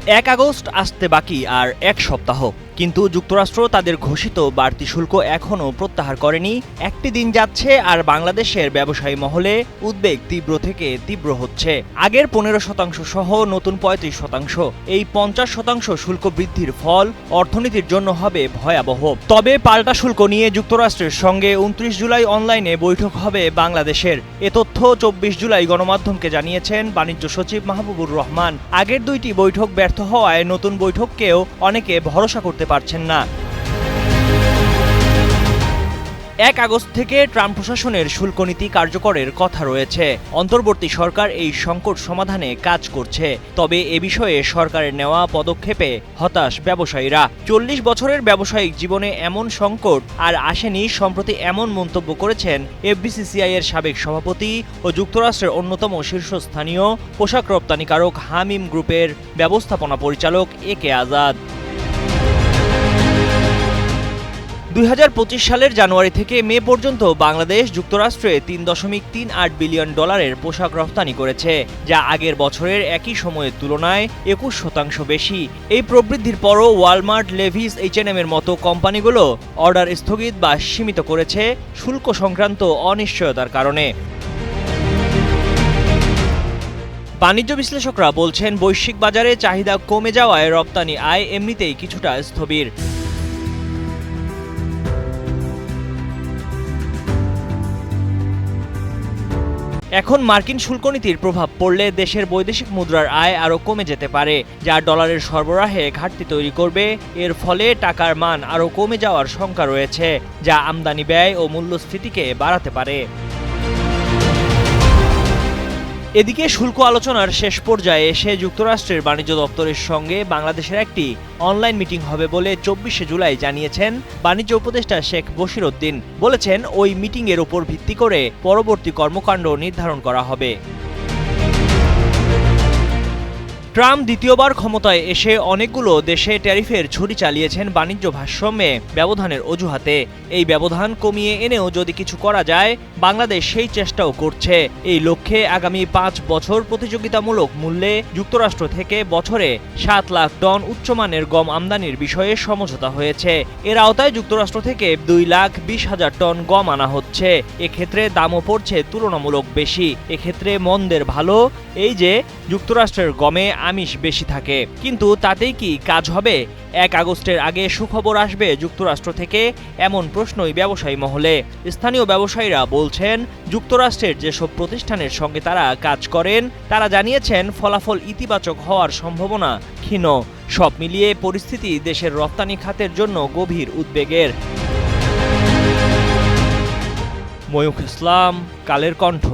১ August আসতে বাকি আর ১ সপ্তাহ, কিন্তু যুক্তরাষ্ট্র তাদের ঘোষিত বাড়তি শুল্ক এখনও প্রত্যাহার করেনি। একটি দিন যাচ্ছে আর বাংলাদেশের ব্যবসায়ী মহলে উদ্বেগ তীব্র থেকে তীব্র হচ্ছে। আগের ১৫% সহ নতুন ৩৫%। এই ৫০% শুল্ক বৃদ্ধির ফল অর্থনীতির জন্য হবে ভয়াবহ। তবে পাল্টা শুল্ক নিয়ে যুক্তরাষ্ট্রের সঙ্গে ২৯ জুলাই অনলাইনে বৈঠক হবে বাংলাদেশের। এ তথ্য ২৪ জুলাই গণমাধ্যমকে জানিয়েছেন বাণিজ্য সচিব মাহবুবুর রহমান। আগের দুইটি বৈঠক ব্যর্থ হওয়ায় নতুন বৈঠককেও অনেকে ভরসা করতে পারছেন না। ১ আগস্ট থেকে ট্রাম্প প্রশাসনের শুল্ক নীতি কার্যকরের কথা রয়েছে। অন্তর্বর্তী সরকার এই সংকট সমাধানে কাজ করছে। তবে এ বিষয়ে সরকারের নেওয়া পদক্ষেপে হতাশ ব্যবসায়ীরা। ৪০ বছরের ব্যবসায়িক জীবনে এমন সংকট আর আসেনি। সম্প্রতি এমন মন্তব্য করেছেন এফবিসিসিআই এর সাবেক সভাপতি ও যুক্তরাষ্ট্রের অন্যতম শীর্ষস্থানীয় পোশাক রপ্তানিকারক হামিম গ্রুপের ব্যবস্থাপনা পরিচালক একে আজাদ। ২০২৫ সালের জানুয়ারি থেকে মে পর্যন্ত বাংলাদেশ যুক্তরাষ্ট্রে $৩.৩৮ বিলিয়ন পোশাক রপ্তানি করেছে, যা আগের বছরের একই সময়ের তুলনায় ২১% বেশি। এই প্রবৃদ্ধির পরও ওয়ালমার্ট, লেভিস, H&M এর মতো কোম্পানিগুলো অর্ডার স্থগিত বা সীমিত করেছে শুল্ক সংক্রান্ত অনিশ্চয়তার কারণে। বাণিজ্য বিশ্লেষকরা বলছেন, বৈশ্বিক বাজারে চাহিদা কমে যাওয়ায় রপ্তানি আয় এমনিতেই কিছুটা স্থবির। এখন মার্কিন শুল্কনীতির প্রভাব পড়লে দেশের বৈদেশিক মুদ্রার আয় আরও কমে যেতে পারে, যা ডলারের সরবরাহে ঘাটতি তৈরি করবে। এর ফলে টাকার মান আরও কমে যাওয়ার শঙ্কা রয়েছে, যা আমদানি ব্যয় ও মূল্যস্ফীতিকে বাড়াতে পারে। এদিকে শুল্ক আলোচনার শেষ পর্যায়ে এসে যুক্তরাষ্ট্রের বাণিজ্য দপ্তরের সঙ্গে বাংলাদেশের একটি অনলাইন মিটিং হবে বলে ২৪শে জুলাই জানিয়েছেন বাণিজ্য উপদেষ্টা শেখ বশির উদ্দিন। বলেছেন, ওই মিটিংয়ের উপর ভিত্তি করে পরবর্তী কর্মকাণ্ড নির্ধারণ করা হবে। ট্রাম্প দ্বিতীয়বার ক্ষমতায় এসে অনেকগুলো দেশে ট্যারিফের ছুরি চালিয়েছেন বাণিজ্য ভারসাম্যে ব্যবধানের অজুহাতে। এই ব্যবধান কমিয়ে এনেও যদি কিছু করা যায়, বাংলাদেশ সেই চেষ্টাও করছে। এই লক্ষ্যে আগামী ৫ বছর প্রতিযোগিতামূলক মূল্যে যুক্তরাষ্ট্র থেকে বছরে ৭ লাখ টন উচ্চমানের গম আমদানির বিষয়ে সমঝোতা হয়েছে। এর আওতায় যুক্তরাষ্ট্র থেকে ২,২০,০০০ টন গম আনা হচ্ছে। এক্ষেত্রে দামও পড়ছে তুলনামূলক বেশি। এক্ষেত্রে মন্দের ভালো এই যে যুক্তরাষ্ট্রের গমে আমিষ বেশি থাকে, কিন্তু তাতেই কি কাজ হবে? ১ আগস্টের আগে সুখবর আসবে যুক্তরাষ্ট্র থেকে, এমন প্রশ্নই ব্যবসায়ী মহলে। স্থানীয় ব্যবসায়ীরা বলছেন, যুক্তরাষ্ট্রের যেসব প্রতিষ্ঠানের সঙ্গে তারা কাজ করেন তারা জানিয়েছেন ফলাফল ইতিবাচক হওয়ার সম্ভাবনা ক্ষীণ। সব মিলিয়ে পরিস্থিতি দেশের রপ্তানি খাতের জন্য গভীর উদ্বেগের। ময়ূখ ইসলাম, কালের কণ্ঠ।